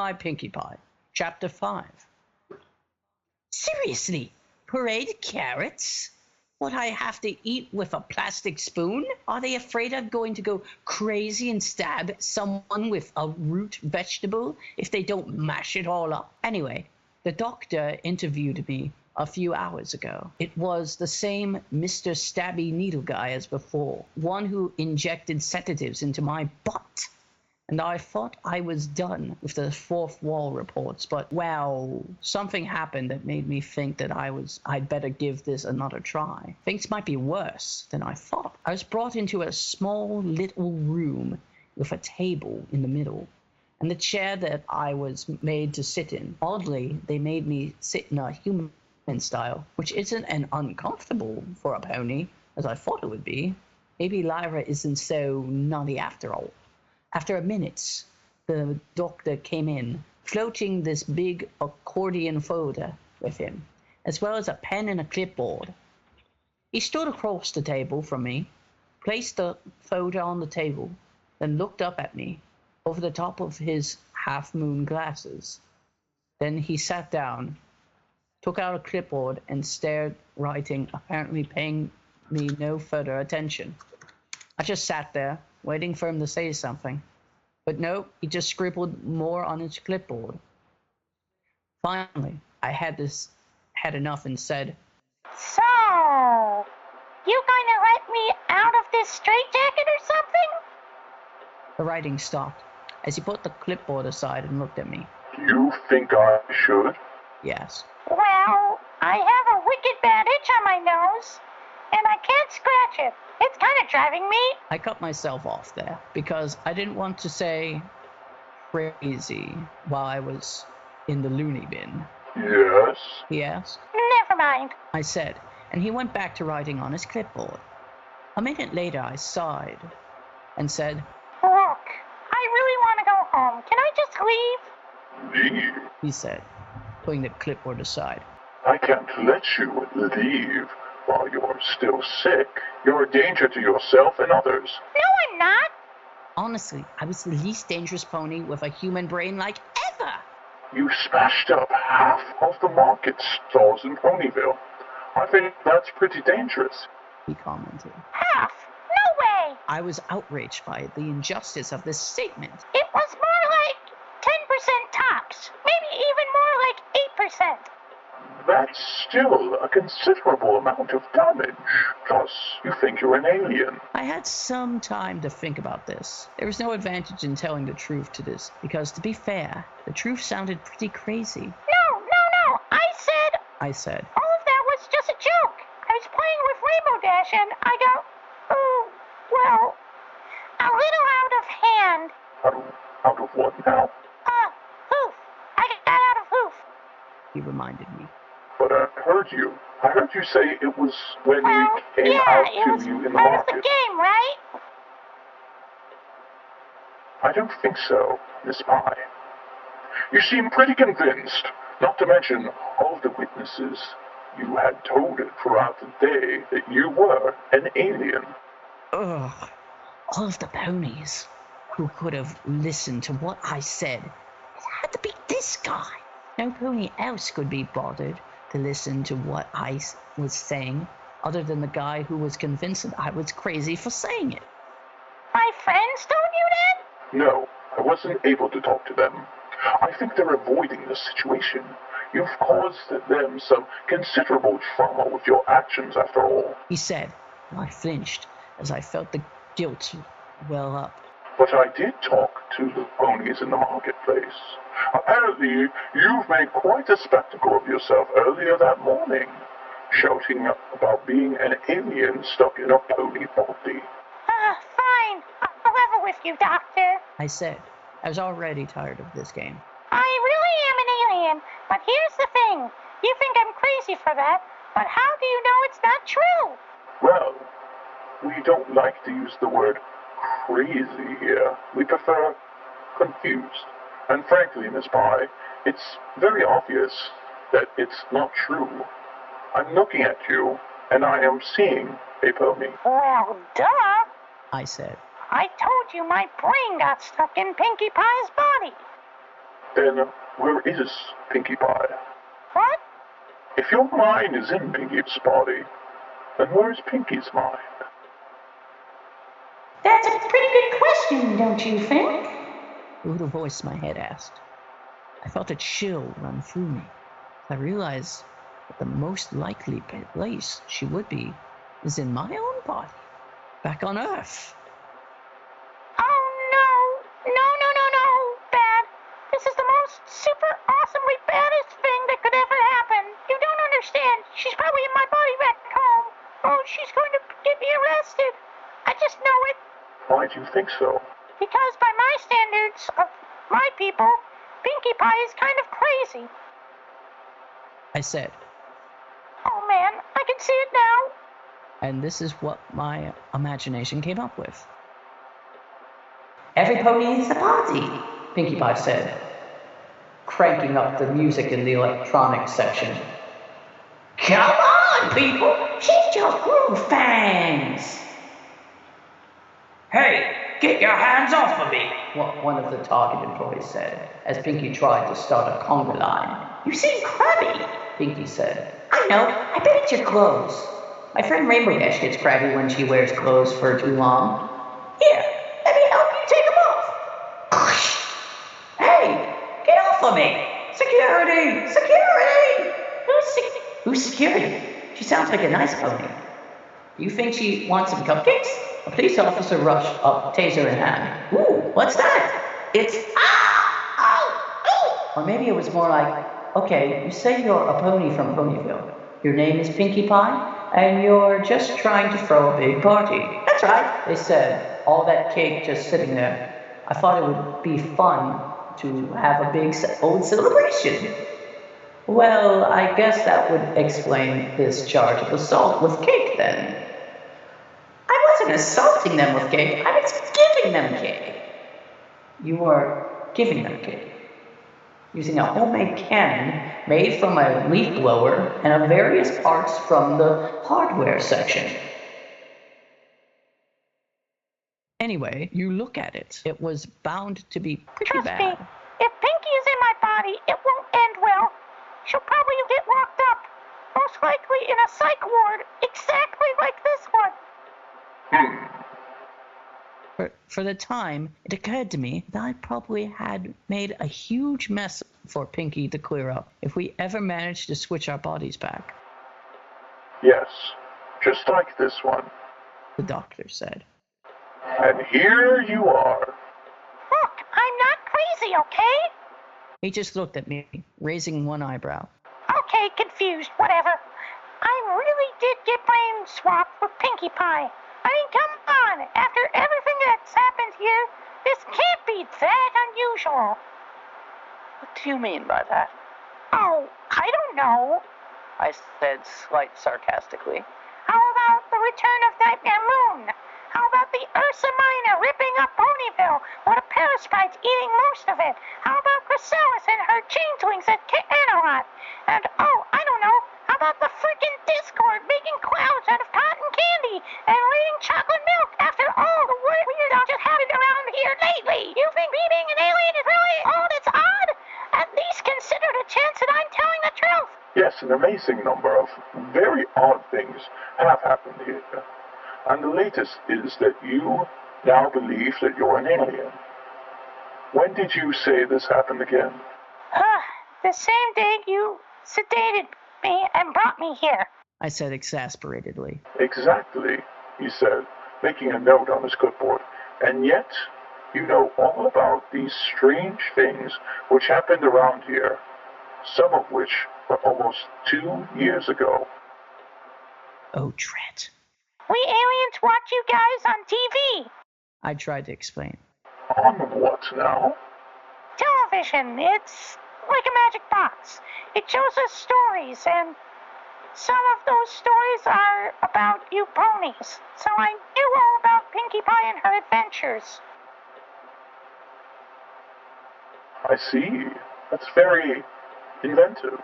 My Pinkie Pie, Chapter 5. Seriously? Pureed carrots? What I have to eat with a plastic spoon? Are they afraid I'm going to go crazy and stab someone with a root vegetable if they don't mash it all up? Anyway, the doctor interviewed me a few hours ago. It was the same Mr. Stabby Needle guy as before, one who injected sedatives into my butt. And I thought I was done with the fourth wall reports, but, well, something happened that made me think that I'd better give this another try. Things might be worse than I thought. I was brought into a small little room with a table in the middle, and the chair that I was made to sit in. Oddly, they made me sit in a human style, which isn't as uncomfortable for a pony as I thought it would be. Maybe Lyra isn't so nutty after all. After a minute, the doctor came in, floating this big accordion folder with him, as well as a pen and a clipboard. He stood across the table from me, placed the folder on the table, then looked up at me over the top of his half-moon glasses. Then he sat down, took out a clipboard, and stared, writing, apparently paying me no further attention. I just sat there, waiting for him to say something. But no, he just scribbled more on his clipboard. Finally, I had enough and said, "So, you gonna let me out of this straitjacket or something?" The writing stopped as he put the clipboard aside and looked at me. You think I should? Yes. Well, I have a wicked bad itch on my nose, and I can't scratch it. It's kind of driving me. I cut myself off there because I didn't want to say crazy while I was in the loony bin. Yes? He asked. Never mind, I said, and he went back to writing on his clipboard. A minute later, I sighed and said, "Look, I really want to go home. Can I just leave?" Leave? He said, putting the clipboard aside. I can't let you leave while you're still sick. You're a danger to yourself and others. No, I'm not. Honestly, I was the least dangerous pony with a human brain like ever. You smashed up half of the market stalls in Ponyville. I think that's pretty dangerous. He commented. Half? No way. I was outraged by the injustice of this statement. It was more like 10% tops. Maybe even more like 8%. That's still a considerable amount of damage. Plus, you think you're an alien. I had some time to think about this. There was no advantage in telling the truth to this, because to be fair, the truth sounded pretty crazy. No. I said. All of that was just a joke. I was playing with Rainbow Dash and I got, well, a little out of hand. Out of what now? Hoof. I got out of hoof. He reminded me. But I heard you. I heard you say it was when we came out to you in the part of market. the game, right? I don't think so, Miss Pie. You seem pretty convinced, not to mention all of the witnesses. You had told it throughout the day that you were an alien. Ugh. All of the ponies who could have listened to what I said. It had to be this guy. No pony else could be bothered to listen to what I was saying, other than the guy who was convinced that I was crazy for saying it. My friends told you that? No, I wasn't able to talk to them. I think they're avoiding the situation. You've caused them some considerable trauma with your actions, after all. He said, and I flinched as I felt the guilt well up. But I did talk to the ponies in the marketplace. Apparently, you've made quite a spectacle of yourself earlier that morning, shouting about being an alien stuck in a pony body. Fine. I'll level with you, Doctor. I said. I was already tired of this game. I really am an alien, but here's the thing. You think I'm crazy for that, but how do you know it's not true? Well, we don't like to use the word crazy here. We prefer confused. And frankly, Miss Pie, it's very obvious that it's not true. I'm looking at you, and I am seeing a pony. Well, duh. I said. I told you my brain got stuck in Pinkie Pie's body. Then where is Pinkie Pie? What? If your mind is in Pinkie's body, then where's Pinkie's mind? That's a pretty good question, don't you think? A little voice in my head asked. I felt a chill run through me. I realized that the most likely place she would be is in my own body, back on Earth. Oh no! No, Bad. This is the most super awesomely baddest thing that could ever happen. You don't understand. She's probably in my body back home. Oh, she's going to get me arrested. I just know it. Why do you think so? Because by my standards of my people, Pinkie Pie is kind of crazy. I said, Oh man, I can see it now. and this is what my imagination came up with. Every pony is a party, Pinkie Pie said, cranking up the music in the electronics section. Come on, people, shift your groove fangs! Hey, get your hands off of me, one of the target employees said, as Pinkie tried to start a conga line. You seem crabby, Pinkie said. I know, I bet it's your clothes. My friend Rainbow Dash gets crabby when she wears clothes for too long. Here, let me help you take them off. Hey, get off of me! Security! Security! Who's security? She sounds like a nice pony. You think she wants some cupcakes? A police officer rushed up, taser in hand. Ooh, what's that? It's Or maybe it was more like, okay, you say you're a pony from Ponyville. Your name is Pinkie Pie, and you're just trying to throw a big party. That's right, they said, all that cake just sitting there. I thought it would be fun to have a big old celebration. Well, I guess that would explain this charge of assault with cake then. I wasn't assaulting them with cake, I was giving them cake. You were giving them cake. Using a homemade cannon made from a leaf blower and of various parts from the hardware section. Anyway, you look at it. It was bound to be pretty Trust bad. me, if Pinkie is in my body, it won't end well. She'll probably get locked up. Most likely in a psych ward, exactly like this one. For the time, it occurred to me that I probably had made a huge mess for Pinkie to clear up if we ever managed to switch our bodies back, Yes, just like this one. the doctor said. And here you are. Look, I'm not crazy, okay? He just looked at me, raising one eyebrow. Okay, confused, whatever. I really did get brain swapped with Pinkie Pie. I mean, come on, after everything that's happened here, this can't be that unusual. What do you mean by that? Oh, I don't know. I said slight sarcastically. How about the return of Nightmare Moon? How about the Ursa Minor ripping up Ponyville with a parasite eating most of it? How about Chrysalis and her changelings at Camelot? And oh, I don't know, how about the freaking Discord making clouds out of cotton candy and raining chocolate milk after all the weird stuff just happened around here lately? You think me being an alien is really all that's odd? At least consider the chance that I'm telling the truth. Yes, an amazing number of very odd things have happened here. And the latest is that you now believe that you're an alien. When did you say this happened again? The same day you sedated me and brought me here. I said exasperatedly. Exactly, he said, making a note on his clipboard. And yet, you know all about these strange things which happened around here, some of which were almost 2 years ago. Oh, dread. We aliens watch you guys on TV. I tried to explain. On what now? Television, it's like a magic box. It shows us stories, and some of those stories are about you ponies. So I knew all about Pinkie Pie and her adventures. I see. That's very inventive.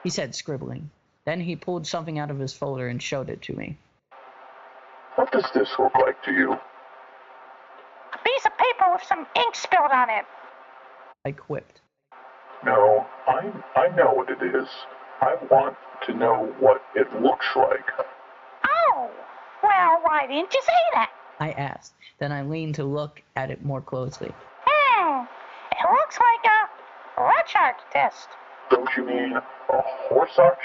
He said, scribbling. Then he pulled something out of his folder and showed it to me. What does this look like to you? A piece of paper with some ink spilled on it. I quipped. No, I know what it is. I want to know what it looks like. Oh, well, why didn't you say that? I asked. Then I leaned to look at it more closely. It looks like a Rorschach test. Don't you mean a horse arch?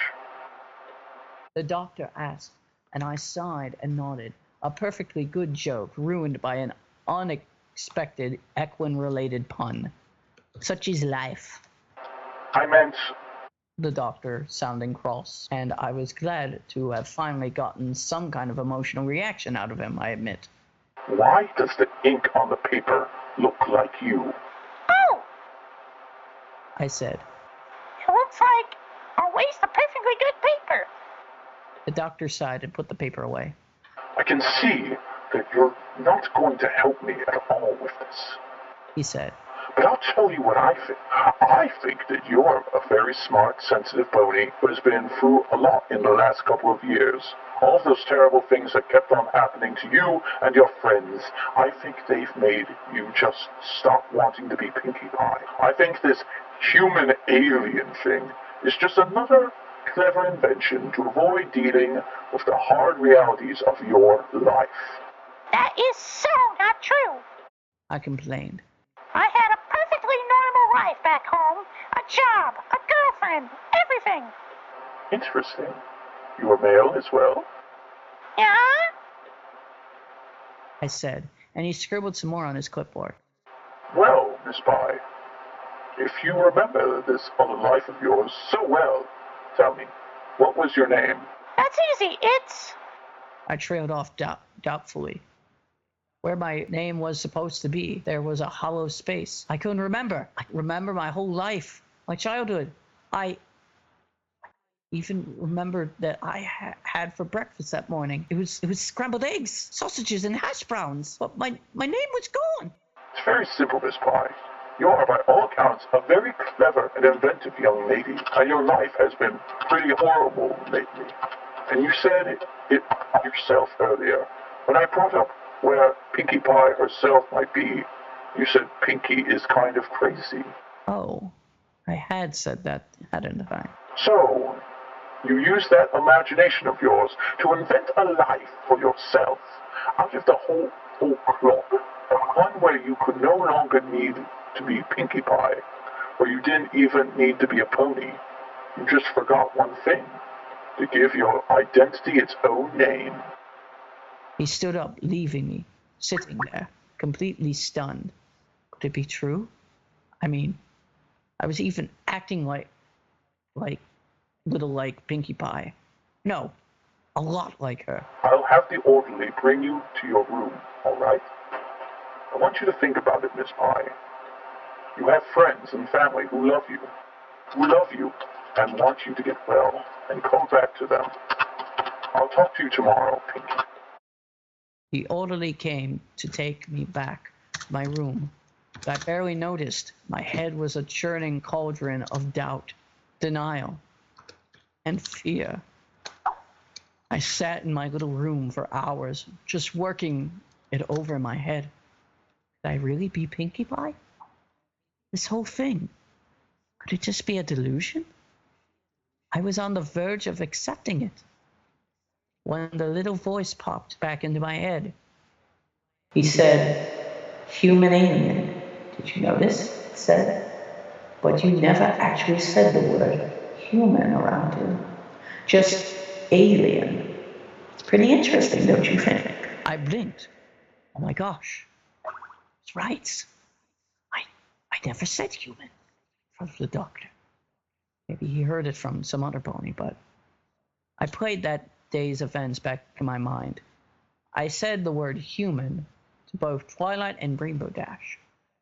The doctor asked, and I sighed and nodded. A perfectly good joke ruined by an unexpected equine-related pun. Such is life. I meant, The doctor, sounding cross, and I was glad to have finally gotten some kind of emotional reaction out of him, I admit. why does the ink on the paper look like you? Oh, I said. it looks like a waste of perfectly good paper. The doctor sighed and put the paper away. I can see that you're not going to help me at all with this. He said. But I'll tell you what I think. I think that you're a very smart, sensitive pony who has been through a lot in the last couple of years. All of those terrible things that kept on happening to you and your friends, I think they've made you just stop wanting to be Pinkie Pie. I think this human-alien thing is just another clever invention to avoid dealing with the hard realities of your life. That is so not true. I complained. I had a perfectly normal life back home. A job, a girlfriend, everything. Interesting. You are male as well? Yeah? I said, and he scribbled some more on his clipboard. Well, Miss Pye, if you remember this other life of yours so well, tell me, what was your name? That's easy. It's... I trailed off doubtfully. Where my name was supposed to be, there was a hollow space. I couldn't remember. I remember my whole life, my childhood. I even remembered that I had for breakfast that morning. It was scrambled eggs, sausages, and hash browns. But my name was gone. It's very simple, Miss Pye. You are, by all accounts, a very clever and inventive young lady, and your life has been pretty horrible lately. And you said it yourself earlier. When I brought up where Pinkie Pie herself might be, you said Pinkie is kind of crazy. Oh, I had said that, hadn't I? So, you used that imagination of yours to invent a life for yourself out of the whole clock. One where you could no longer need to be Pinkie Pie, where you didn't even need to be a pony. You just forgot one thing, to give your identity its own name. He stood up, leaving me, sitting there, completely stunned. Could it be true? I mean, I was even acting like Pinkie Pie. No, a lot like her. I'll have the orderly bring you to your room, all right? I want you to think about it, Miss Pye. You have friends and family who love you and want you to get well and come back to them. I'll talk to you tomorrow, Pinkie. The orderly came to take me back to my room. I barely noticed. My head was a churning cauldron of doubt, denial, and fear. I sat in my little room for hours, just working it over in my head. Could I really be Pinkie Pie? This whole thing, could it just be a delusion? I was on the verge of accepting it when the little voice popped back into my head. He said, "Human alien. Did you notice?" It said. But you never actually said the word human around him. Just alien. It's pretty interesting, don't you think? I blinked. Oh my gosh. It's right. I never said human. From the doctor. Maybe he heard it from some other pony, but I played that day's events back in my mind. I said the word human to both Twilight and Rainbow Dash,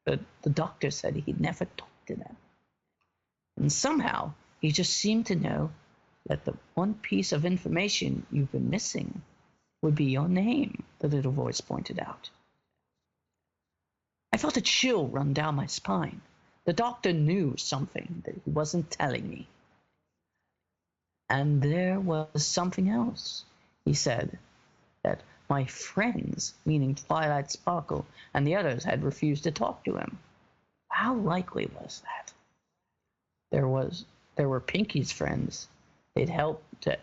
but the doctor said he'd never talked to them. And somehow, he just seemed to know that the one piece of information you've been missing would be your name, the little voice pointed out. I felt a chill run down my spine. The doctor knew something that he wasn't telling me. And there was something else. He said that my friends, meaning Twilight Sparkle, and the others had refused to talk to him. How likely was that? there were Pinkie's friends. They'd help to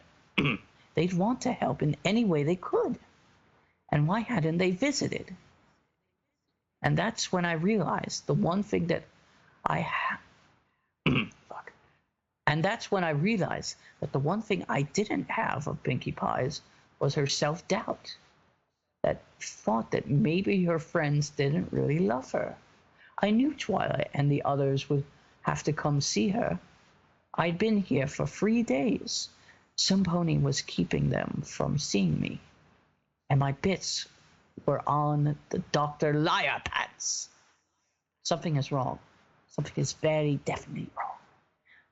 they'd want to help in any way they could. And why hadn't they visited? And that's when I realized the one thing that fuck. And that's when I realized that the one thing I didn't have of Pinkie Pie's was her self-doubt. That thought that maybe her friends didn't really love her. I knew Twilight and the others would have to come see her. I'd been here for 3 days. Some pony was keeping them from seeing me. And my bits were on the Dr. Liar pants. Something is wrong. Something is very definitely wrong.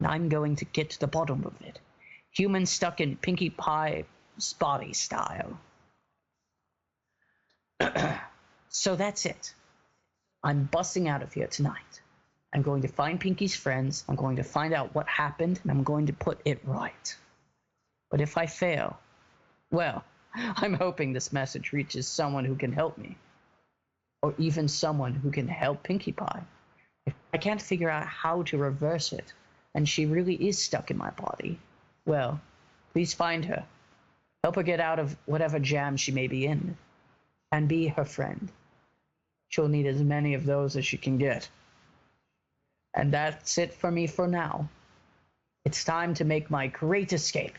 And I'm going to get to the bottom of it. Human stuck in Pinkie Pie's body style. So that's it. I'm busting out of here tonight. I'm going to find Pinkie's friends. I'm going to find out what happened, and I'm going to put it right. But if I fail, well, I'm hoping this message reaches someone who can help me. Or even someone who can help Pinkie Pie. If I can't figure out how to reverse it, and she really is stuck in my body, well, please find her. Help her get out of whatever jam she may be in. And be her friend. She'll need as many of those as she can get. And that's it for me for now. It's time to make my great escape.